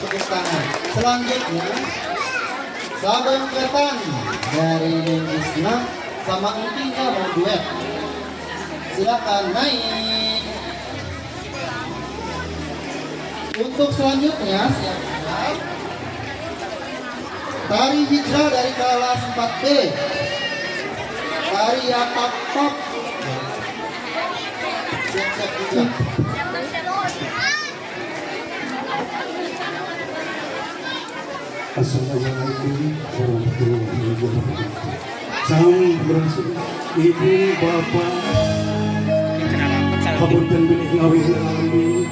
tepuk tangan. Selanjutnya Sabang Ketan dari Isna sama Entingnya mau duet. Silakan naik. Untuk selanjutnya siap-siap tari hijrah dari kelas 4B. Tari Atap Top. Siap-siap juga. Assalamualaikum warahmatullahi wabarakatuh. Salam berasal ibu bapak. Hapunten bilih ngawi alamin.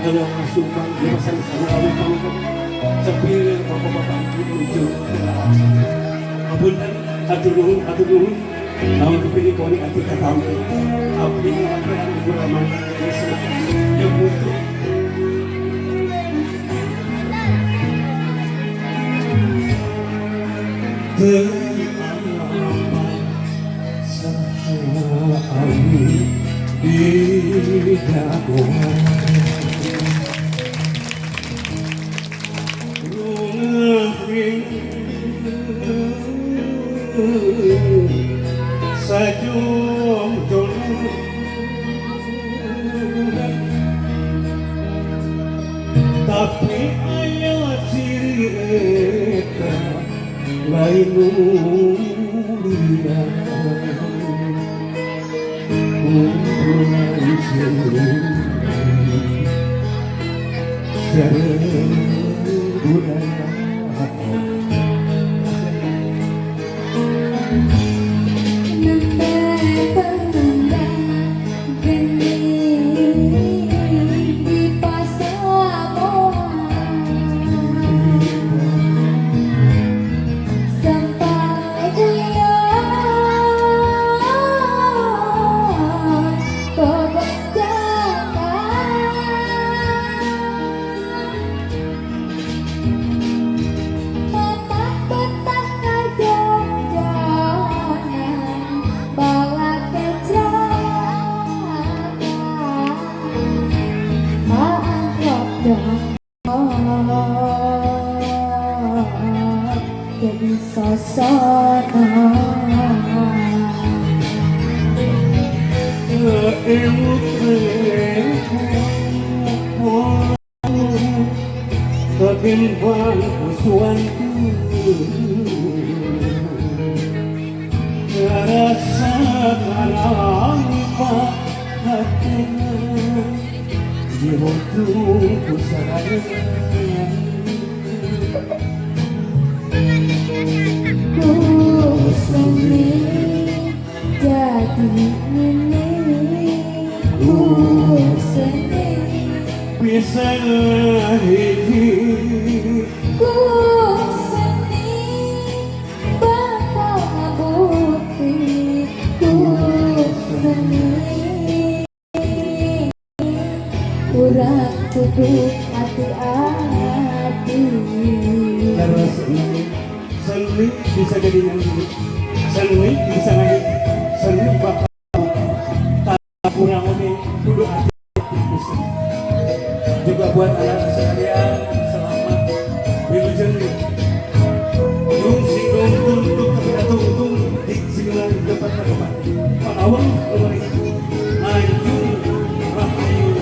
Dalam sumpah di masa ngawi pangkat. Sapir bapak-bapak itu. Hapunten atur nuhun. Namun kepilih kau ini arti kata abdi apa yang beramal yang butuh. Tapi ayah ciri eta lain mulia kumpulan ciri budaya jadi sasana ketimbang usuanku rasa tanpa hatinya di waktuku sadar ku sendiri jadi ini ku sendiri bisa hidup ku sendiri bakal bukti ku sendiri kurang tutup hati-hati. terus seni bisa jadi nyanyi, seni bisa nyanyi, seni bakal tak kurang lebih kudu hati juga buat anak sekalian selamat wilujeng dung singgung untuk tergantung untung di singgungan dapat terkemat pangawang nomor itu lanjut rahayu.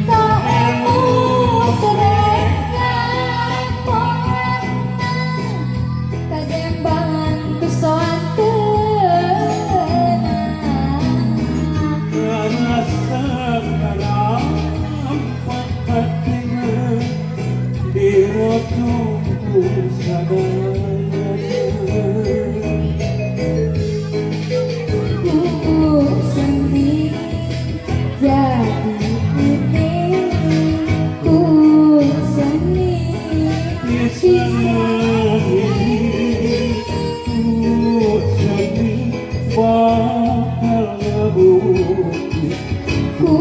Tak emu serengan polangan Kadembangan kesoan tenang Rasa dalam hatinya dirotuku sadaya Ku sendiri jadi ini Ku sendiri Ku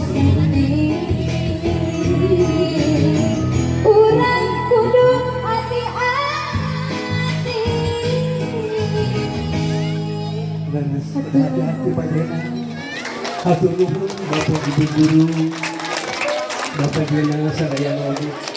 sendiri Urang kudu hati-hati dan hati-hati bagaimana hatur nuhun Bapak Ibu Guru Bapak Gina Sadaya Wali